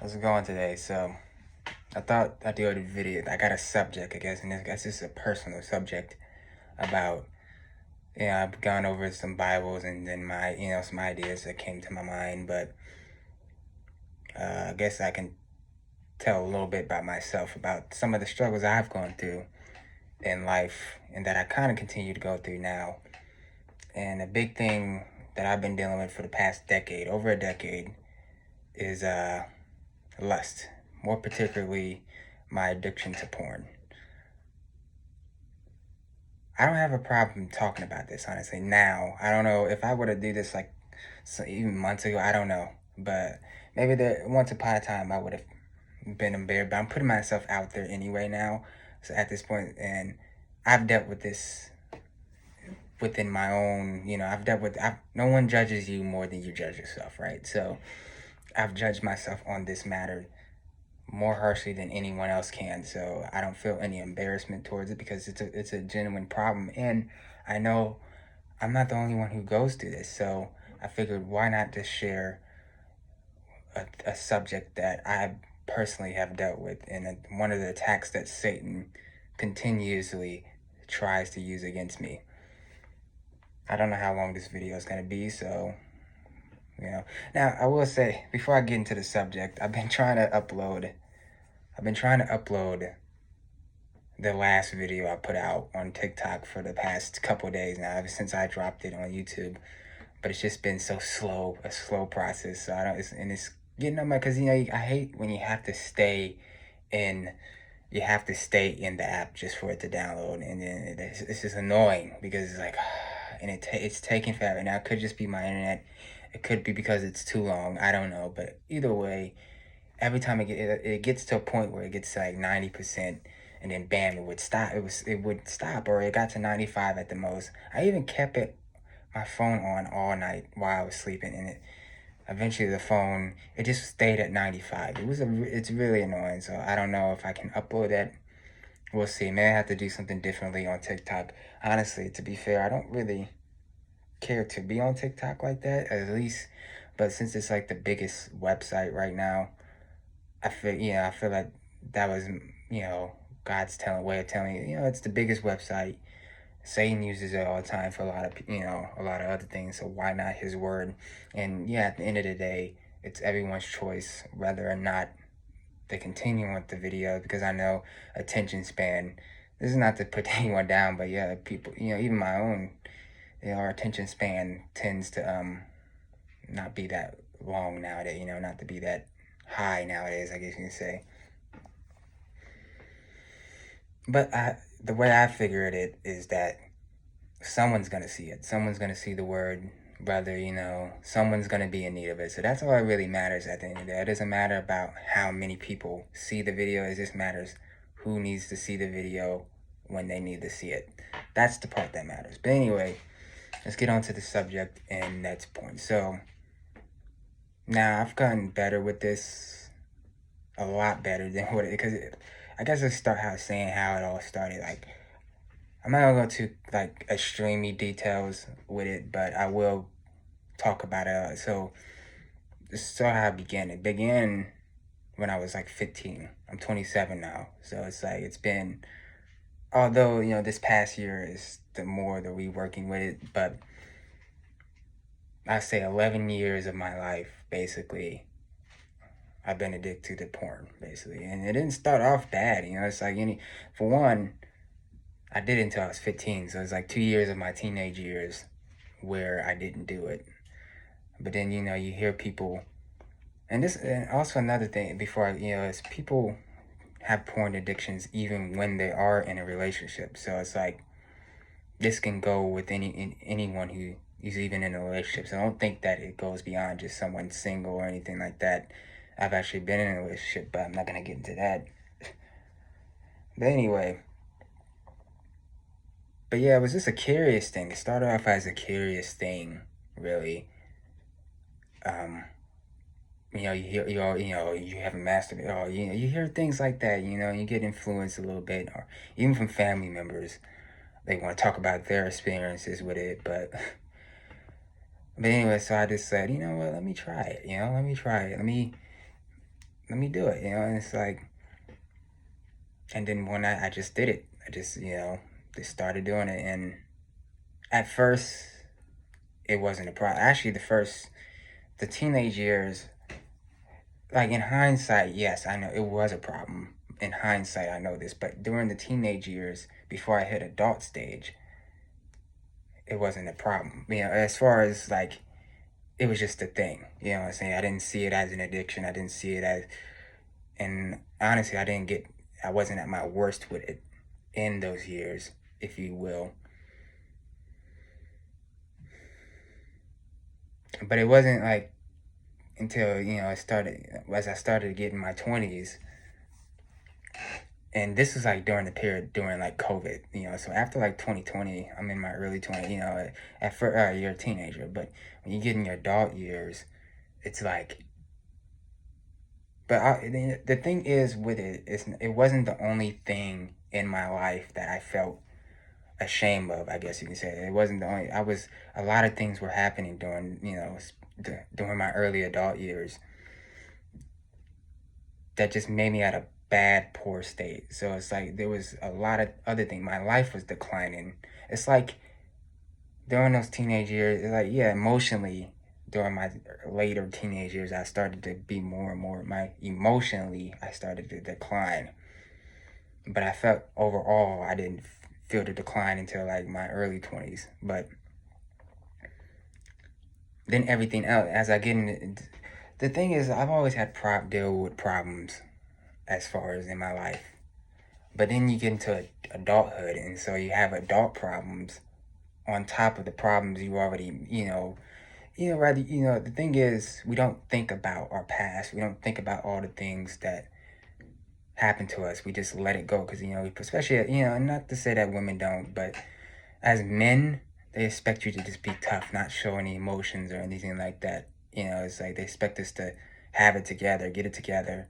How's it going today? So, I thought I'd do a video. I got a subject, I guess, and I guess it's a personal subject about, I've gone over some Bibles and then some ideas that came to my mind, but I guess I can tell a little bit about myself, about some of the struggles I've gone through in life and that I kind of continue to go through now. And a big thing that I've been dealing with for the past decade, over a decade, is lust, more particularly my addiction to porn. I don't have a problem talking about this, honestly. Now, I don't know if I were to do this like even months ago. I don't know, but maybe there once upon a time I would have been embarrassed. But I'm putting myself out there anyway now. So at this point, and I've dealt with this within my own. I've dealt with. No one judges you more than you judge yourself, right? So I've judged myself on this matter more harshly than anyone else can. So I don't feel any embarrassment towards it because it's a genuine problem, and I know I'm not the only one who goes through this. So I figured, why not just share a subject that I personally have dealt with, and one of the attacks that Satan continuously tries to use against me. I don't know how long this video is going to be, so now I will say, before I get into the subject, I've been trying to upload the last video I put out on TikTok for the past couple days now, ever since I dropped it on YouTube. But it's just been so slow, a slow process. So it's getting on my, because I hate when in you have to stay in the app just for it to download, and then it's just annoying because it's like, and it's taking forever. Now it could just be my internet, it could be because it's too long. I don't know, but either way, every time it gets to a point where it gets to like 90%, and then bam, it would stop. It would stop, or it got to 95 at the most. I even kept my phone on all night while I was sleeping, and eventually it just stayed at 95. It's really annoying. So I don't know if I can upload that. We'll see. May I have to do something differently on TikTok. Honestly, to be fair, I don't really care to be on TikTok like that, at least. But since it's like the biggest website right now, I feel like that was, God's way of telling you, it's the biggest website. Satan uses it all the time for a lot of other things. So why not his word? And yeah, at the end of the day, it's everyone's choice whether or not they continue with the video, because I know attention span. This is not to put anyone down, but yeah, people, even my own, our attention span tends to not be that long nowadays. Not to be that high nowadays, I guess you can say. But the way I figured it is that someone's gonna see it. Someone's gonna see the word, brother. Someone's gonna be in need of it. So that's all that really matters at the end of the day. It doesn't matter about how many people see the video. It just matters who needs to see the video when they need to see it. That's the part that matters. But anyway, let's get on to the subject and next point. So now I've gotten better with this, a lot better than I guess let's start saying how it all started. Like, I'm not gonna go to like extremely details with it, but I will talk about it. So this is how it began. It began when I was like 15. I'm 27 now, so it's like it's been. Although this past year is the reworking with it, but I say 11 years of my life basically. I've been addicted to porn basically, and it didn't start off bad. It's like for one, I did it until I was 15, so it's like 2 years of my teenage years where I didn't do it. But then you hear people, and also another thing before is people have porn addictions even when they are in a relationship. So it's like this can go with anyone who is even in a relationship. So I don't think that it goes beyond just someone single or anything like that. I've actually been in a relationship, but I'm not gonna get into that. But anyway. But yeah, it was just a curious thing. It started off as a curious thing, really. You hear you have a master, you hear things like that. You get influenced a little bit, or even from family members. They want to talk about their experiences with it, but anyway, so I just said, you know what? Let me try it. Let me try it. let me do it, and it's like, and then one night I just did it. I just, just started doing it. And at first, it wasn't a problem. Actually, the teenage years, like in hindsight, yes, I know it was a problem. In hindsight, I know this, but during the teenage years, before I hit adult stage, it wasn't a problem. As far as like, it was just a thing. You know what I'm saying? I didn't see it as an addiction. I didn't see it as, and honestly, I wasn't at my worst with it in those years, if you will. But it wasn't like until, as I started getting my 20s, and this was like during the period during like COVID, so after like 2020, I'm in my early 20s, at first, you're a teenager, but when you get in your adult years, it's like, but the thing is with it wasn't the only thing in my life that I felt ashamed of, I guess you can say. It wasn't the only, a lot of things were happening during, during my early adult years that just made me at a bad, poor state. So it's like there was a lot of other things. My life was declining. It's like during those teenage years, it's like, yeah, emotionally, during my later teenage years, I started to be more and more, emotionally, I started to decline. But I felt overall, I didn't feel the decline until like my early 20s. But then everything else, as I get in, the thing is, I've always had deal with problems as far as in my life. But then you get into adulthood, and so you have adult problems on top of the problems you already, rather, the thing is, we don't think about our past. We don't think about all the things that happened to us. We just let it go because, especially, and not to say that women don't, but as men, they expect you to just be tough, not show any emotions or anything like that. It's like they expect us to have it together, get it together.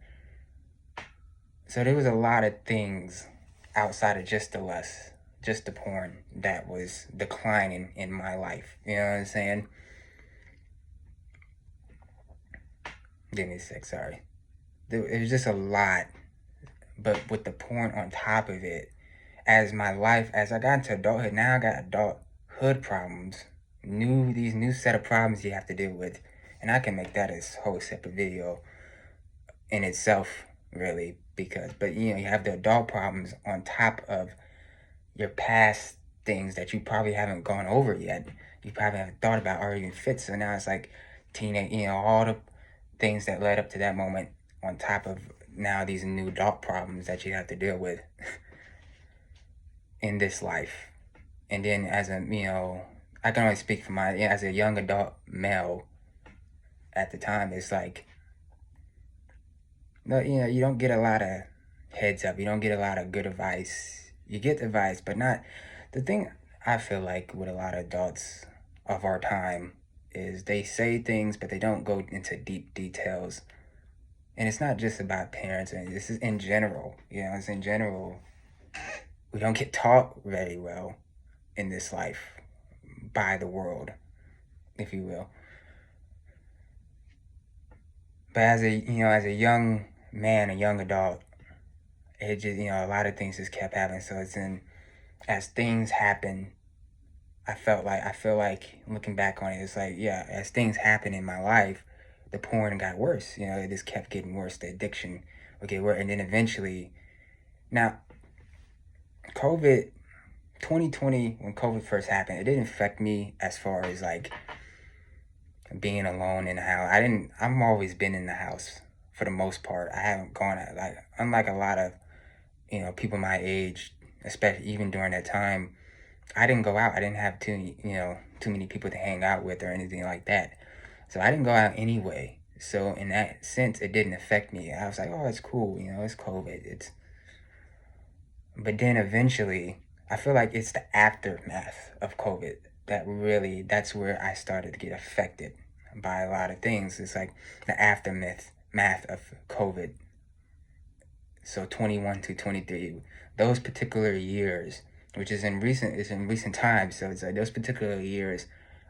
So there was a lot of things outside of just the lust, just the porn, that was declining in my life. You know what I'm saying? Give me a sec, sorry. It was just a lot. But with the porn on top of it, as I got into adulthood, now I got adulthood problems. These new set of problems you have to deal with. And I can make that a whole separate video in itself, really, but you have the adult problems on top of your past things that you probably haven't gone over yet. You probably haven't thought about or even fit. So now it's like teenage, all the things that led up to that moment on top of now these new adult problems that you have to deal with in this life. And then I can only speak for as a young adult male at the time, it's like, no, you don't get a lot of heads up. You don't get a lot of good advice. You get advice, but not, the thing I feel like with a lot of adults of our time is they say things, but they don't go into deep details. And it's not just about parents, and this is in general. It's in general. We don't get taught very well in this life by the world, if you will. But as a young man, a young adult, it just, a lot of things just kept happening. So as things happen, I feel like looking back on it, it's like, yeah, as things happen in my life, the porn got worse. It just kept getting worse. The addiction would get worse. And then eventually, now, 2020, when COVID first happened, it didn't affect me as far as like being alone in the house. I've always been in the house for the most part. I haven't gone out, like, unlike a lot of, people my age, especially even during that time, I didn't go out. I didn't have too many people to hang out with or anything like that. So I didn't go out anyway. So in that sense, it didn't affect me. I was like, oh, it's cool. It's COVID. But then eventually, I feel like it's the aftermath of COVID that's where I started to get affected by a lot of things. It's like the aftermath of COVID. So 21 to 23, those particular years, which is in recent times. So it's like those particular years,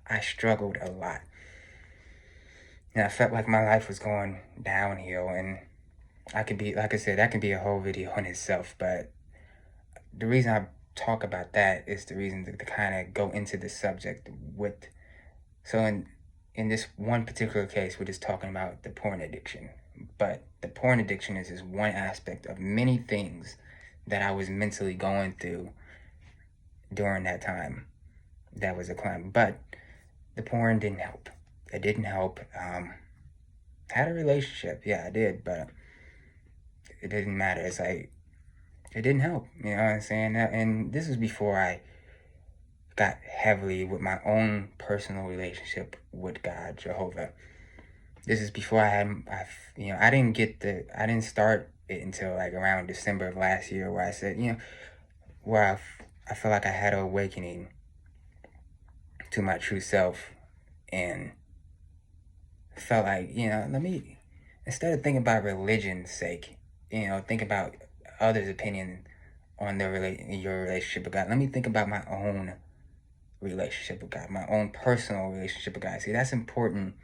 I struggled a lot. And I felt like my life was going downhill. And I could be, like I said, that can be a whole video in itself. But the reason I talk about that is the reason to kind of go into the subject with. So in this one particular case, we're just talking about the porn addiction. But the porn addiction is just one aspect of many things that I was mentally going through during that time. That was a climb. But the porn didn't help. It didn't help. Had a relationship, yeah, I did, but it didn't matter. It's like it didn't help. You know what I'm saying? And this is before I got heavily with my own personal relationship with God, Jehovah. This is before I didn't start it until like around December of last year, where I said, where I feel like I had an awakening to my true self, and felt like, let me, instead of thinking about religion's sake, think about others' opinion on your relationship with God. Let me think about my own relationship with God, my own personal relationship with God. See, that's important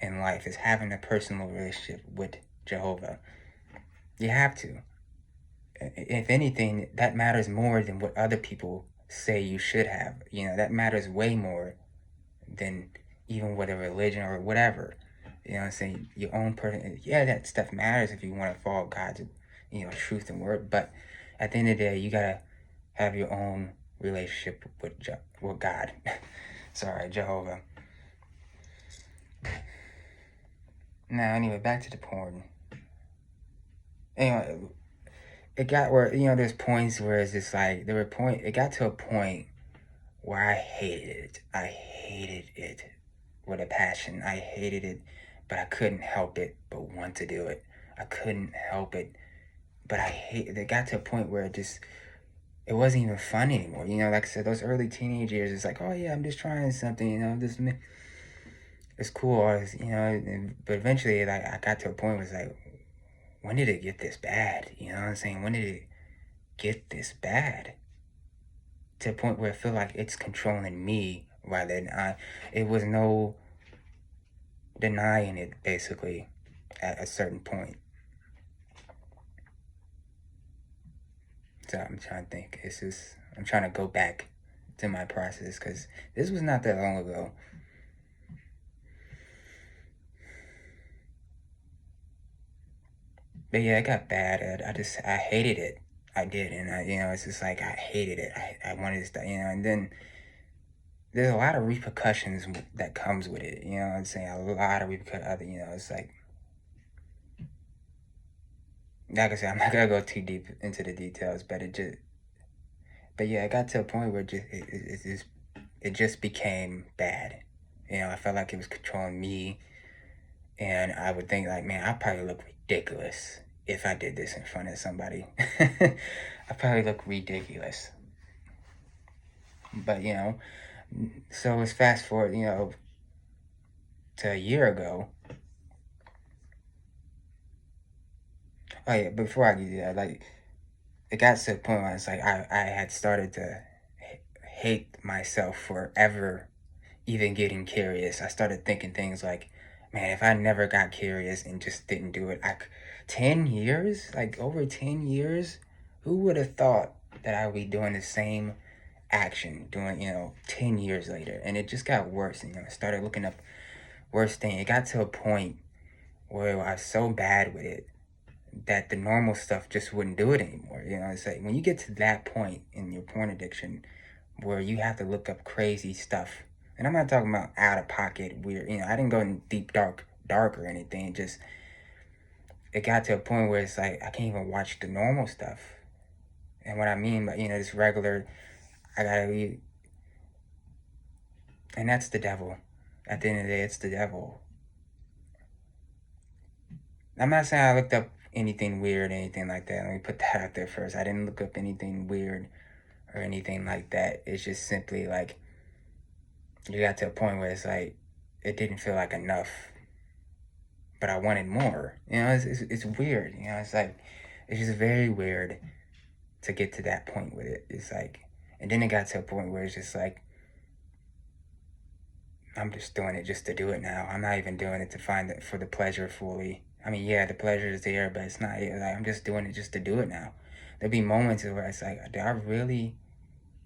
in life, is having a personal relationship with Jehovah. You have to. If anything, that matters more than what other people say you should have. That matters way more than even with a religion or whatever. You know what I'm saying? Your own person. Yeah, that stuff matters if you want to follow God's, truth and word. But at the end of the day, you gotta have your own relationship with God. Sorry, Jehovah. Now, anyway, back to the porn. Anyway, it got where there's points where it's just like it got to a point where I hated it. I hated it with a passion. I hated it, but I couldn't help it but want to do it. I couldn't help it, but it got to a point where it wasn't even fun anymore. Like I said, those early teenage years, it's like, oh yeah, I'm just trying something, it's cool. But eventually, like, I got to a point where it's like, when did it get this bad? You know what I'm saying? When did it get this bad? To a point where I feel like it's controlling me rather than it was no denying it, basically, at a certain point. So I'm trying to think. I'm trying to go back to my process, because this was not that long ago. But yeah, it got bad. I hated it. I did, and it's just like I hated it. I wanted to stop, and then there's a lot of repercussions that comes with it. You know what I'm saying? A lot of repercussions. It's like I said, I'm not gonna go too deep into the details, but yeah, it got to a point where it just became bad. I felt like it was controlling me, and I would think like, man, I probably look ridiculous if I did this in front of somebody. I probably look ridiculous. But so it's fast forward, to a year ago. Oh yeah, before I get that, like, it got to the point where it's like I had started to hate myself for ever even getting curious. I started thinking things like, man, if I never got curious and just didn't do it, 10 years, like over 10 years, who would have thought that I would be doing the same action doing 10 years later? And it just got worse. I started looking up worse things. It got to a point where I was so bad with it that the normal stuff just wouldn't do it anymore. It's like when you get to that point in your porn addiction where you have to look up crazy stuff, and I'm not talking about out of pocket weird, I didn't go in deep dark or anything. It got to a point where it's like I can't even watch the normal stuff. And what I mean by this regular, I gotta be, and that's the devil. At the end of the day, it's the devil. I'm not saying I looked up anything weird or anything like that. Let me put that out there first. I didn't look up anything weird or anything like that. It's just simply like you got to a point where it's like it didn't feel like enough, but I wanted more. It's weird. It's like it's just very weird to get to that point with it. It's like, and then it got to a point where it's just like I'm just doing it just to do it now. I'm not even doing it to find it for the pleasure fully. I mean, yeah, the pleasure is there, but it's not like I'm just doing it just to do it now. There'll be moments where it's like, do I really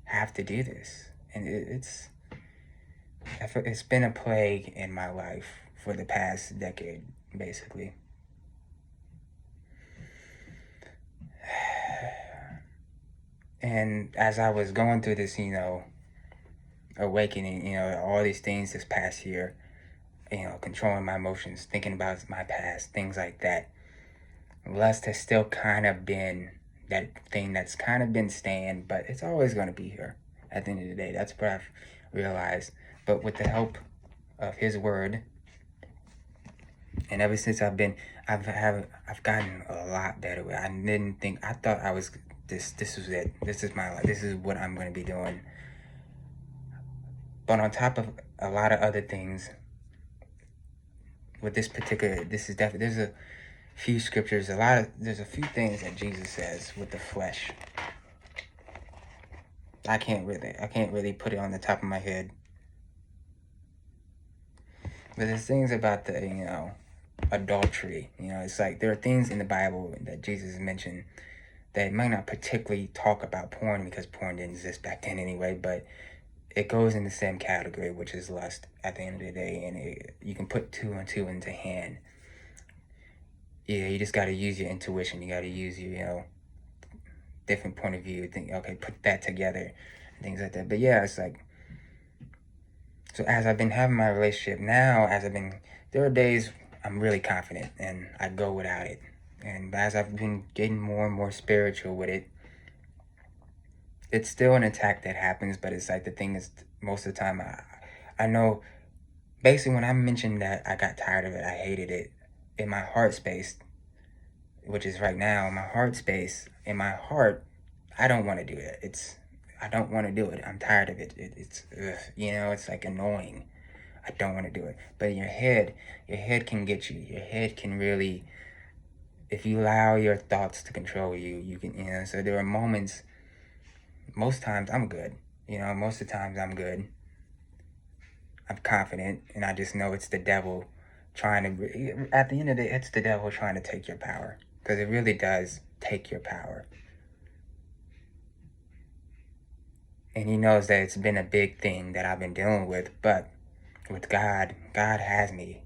have to do this? And it's been a plague in my life for the past decade, basically. And as I was going through this, awakening, all these things this past year, controlling my emotions, thinking about my past, things like that. Lust has still kind of been that thing that's kind of been staying, but it's always going to be here at the end of the day. That's what I've realized. But with the help of His Word, and ever since I've gotten a lot better. I thought I was this was it. This is my life. This is what I'm going to be doing. But on top of a lot of other things, with this is definitely, there's a few scriptures, there's a few things that Jesus says with the flesh. I can't really put it on the top of my head. But there's things about the, adultery. It's like there are things in the Bible that Jesus mentioned that might not particularly talk about porn, because porn didn't exist back then anyway, but it goes in the same category, which is lust at the end of the day, and you can put two and two into hand. Yeah, you just got to use your intuition. You got to use your, different point of view. Think, okay, put that together, things like that. But yeah, it's like, so as I've been having my relationship now, there are days I'm really confident and I go without it. And as I've been getting more and more spiritual with it, it's still an attack that happens, but it's like the thing is, most of the time, I know, basically when I mentioned that I got tired of it, I hated it, in my heart space, which is right now, in my heart, I don't want to do it. I don't want to do it. I'm tired of it. It's, ugh, it's like annoying. I don't want to do it. But in your head can get you. Your head can really, if you allow your thoughts to control you, you can, so there are moments, most times I'm good. Most of the times I'm good. I'm confident, and I just know it's the devil at the end of the day, it's the devil trying to take your power. Because it really does take your power. And he knows that it's been a big thing that I've been dealing with, but with God has me.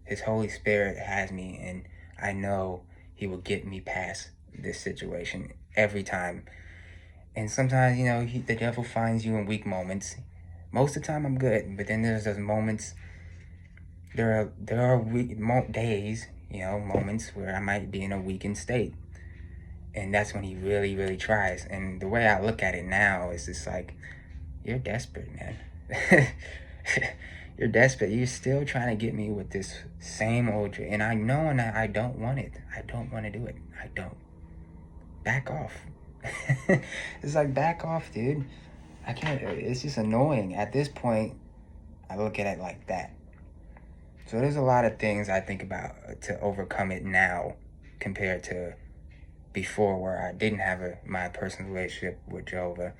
His Holy Spirit has me, and I know He will get me past this situation every time. And sometimes, the devil finds you in weak moments. Most of the time I'm good, but then there's those moments, there are weak days, moments where I might be in a weakened state. And that's when he really, really tries. And the way I look at it now is just like, you're desperate, man. You're desperate. You're still trying to get me with this same old, and I know, and I don't want it. I don't want to do it. I don't. Back off. It's like, back off, dude. I can't. It's just annoying. At this point, I look at it like that. So there's a lot of things I think about to overcome it now compared to before, where I didn't have my personal relationship with Jehovah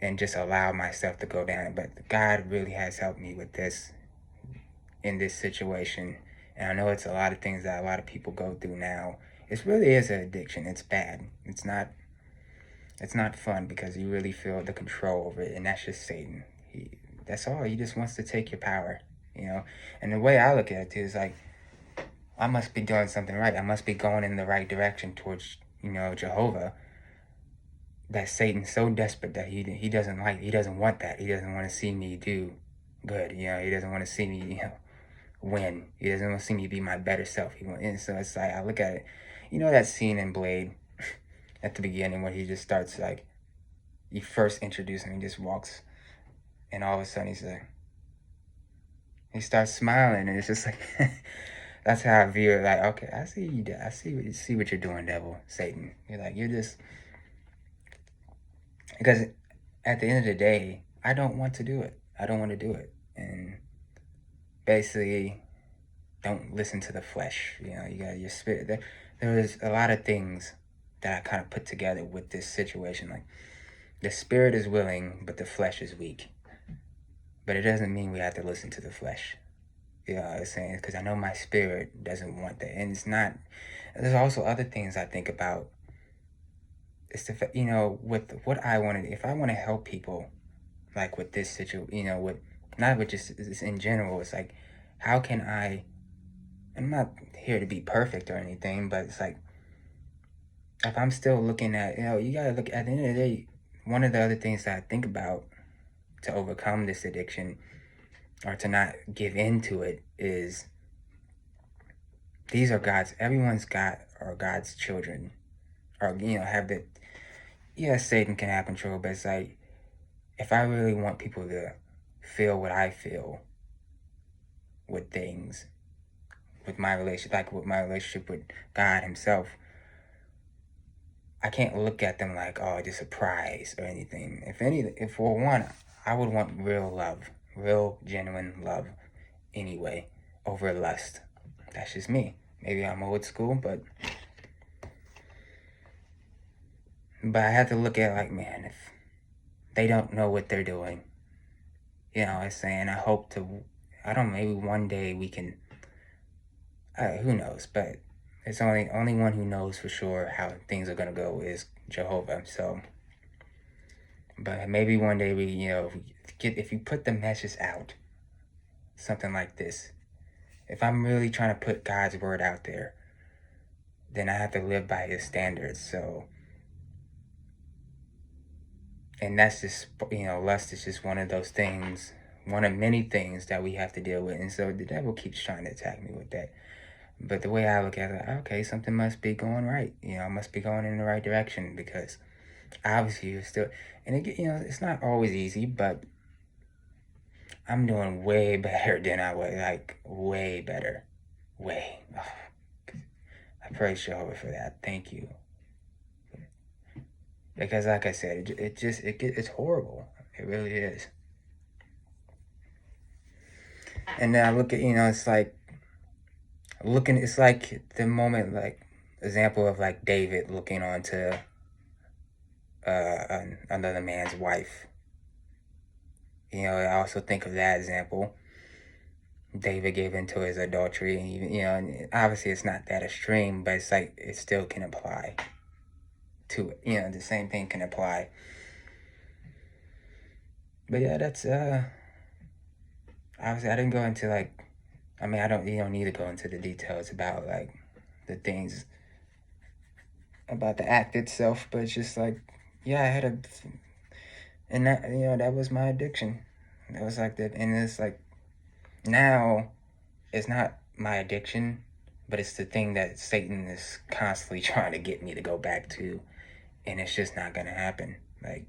and just allow myself to go down. But God really has helped me with this, in this situation. And I know it's a lot of things that a lot of people go through now. It really is an addiction. It's bad. It's not fun, because you really feel the control over it, and that's just Satan. That's all. He just wants to take your power, And the way I look at it too is like, I must be doing something right. I must be going in the right direction towards, Jehovah. That Satan's so desperate that he doesn't want that. He doesn't want to see me do good. He doesn't want to see me, win. He doesn't want to see me be my better self. And so it's like, I look at it, that scene in Blade at the beginning where he just starts like, you first introduce him, he just walks, and all of a sudden he starts smiling, and it's just like, that's how I view it. Like, okay, I see you. I see what you're doing, devil, Satan. You're just, because at the end of the day, I don't want to do it. I don't want to do it, and basically, don't listen to the flesh. You got your spirit. There's a lot of things that I kind of put together with this situation. Like, the spirit is willing, but the flesh is weak. But it doesn't mean we have to listen to the flesh. Yeah, it's saying because I know my spirit doesn't want that, and it's not. There's also other things I think about. It's the with what I wanted. If I want to help people, like with this situation, with not with just in general, it's like, how can I? I'm not here to be perfect or anything, but it's like if I'm still looking at, you gotta look at the end of the day. One of the other things that I think about to overcome this addiction or to not give in to it is these are God's. Everyone's got are God's children, or have the. Yes, Satan can have control, but it's like if I really want people to feel what I feel with things, with my relationship, like with my relationship with God Himself, I can't look at them like, oh, just a prize or anything. If for one, I would want real love, real genuine love, anyway, over lust. That's just me. Maybe I'm old school, but I have to look at like, man, if they don't know what they're doing, I'm saying I hope to. I don't. Maybe one day we can. Who knows? But it's only one who knows for sure how things are gonna go is Jehovah. So, but maybe one day we, if you put the message out, something like this. If I'm really trying to put God's word out there, then I have to live by His standards. So, and that's just lust is just one of those things, one of many things that we have to deal with. And so the devil keeps trying to attack me with that. But the way I look at it, okay, something must be going right. I must be going in the right direction because obviously you're still, and it's not always easy, but I'm doing way better than I was, like way better, way. Oh, I praise Jehovah for that. Thank you. Because like I said, it's horrible. It really is. And then I look at, it's like it's like the moment, like example of like David looking onto another man's wife. I also think of that example. David gave into his adultery, and even and obviously it's not that extreme, but it's like it still can apply to it. The same thing can apply. But yeah, that's obviously I didn't go into like, I mean, I don't you don't need to go into the details about like the things about the act itself, but it's just like, yeah, I had a, and that that was my addiction. That was like that, and it's like now it's not my addiction, but it's the thing that Satan is constantly trying to get me to go back to, and it's just not gonna happen. Like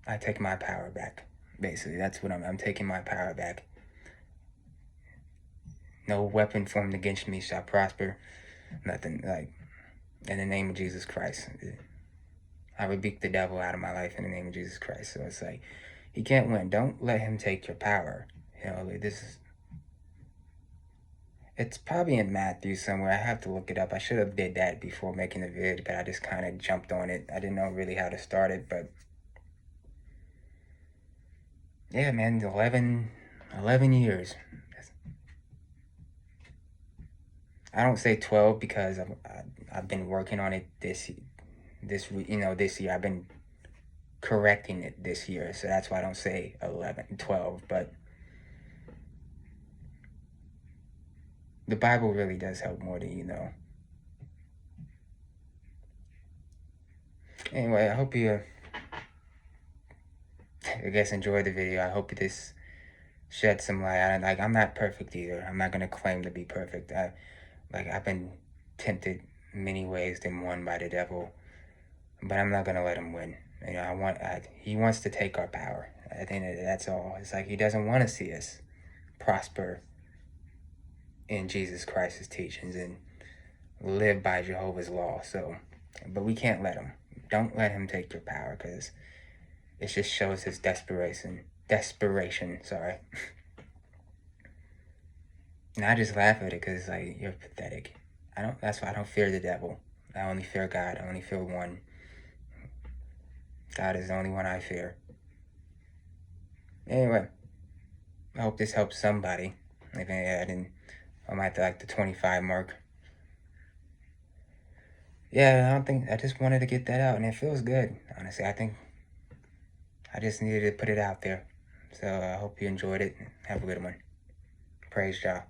I take my power back. Basically, that's what I'm taking my power back. No weapon formed against me shall prosper. Nothing, like, in the name of Jesus Christ. I rebuke the devil out of my life in the name of Jesus Christ. So it's like, he can't win. Don't let him take your power. This is, it's probably in Matthew somewhere. I have to look it up. I should have did that before making the vid, but I just kind of jumped on it. I didn't know really how to start it, but yeah, man, 11 years. I don't say 12 because I've been working on it this year. I've been correcting it this year, so that's why I don't say 11, 12. But the Bible really does help more than you know. Anyway, I hope you, I guess, enjoyed the video. I hope this shed some light. I'm not perfect either. I'm not gonna claim to be perfect. I've been tempted many ways than won by the devil, but I'm not gonna let him win. He wants to take our power. I think that's all. It's like he doesn't want to see us prosper in Jesus Christ's teachings and live by Jehovah's law. So, but we can't let him. Don't let him take your power because it just shows his desperation. Sorry. And I just laugh at it because like you're pathetic. That's why I don't fear the devil. I only fear God. I only fear one. God is the only one I fear. Anyway, I hope this helps somebody. Even I didn't, I'm at like the 25 mark. Yeah, I don't think, I just wanted to get that out, and it feels good. Honestly, I think I just needed to put it out there. So I hope you enjoyed it. Have a good one. Praise y'all.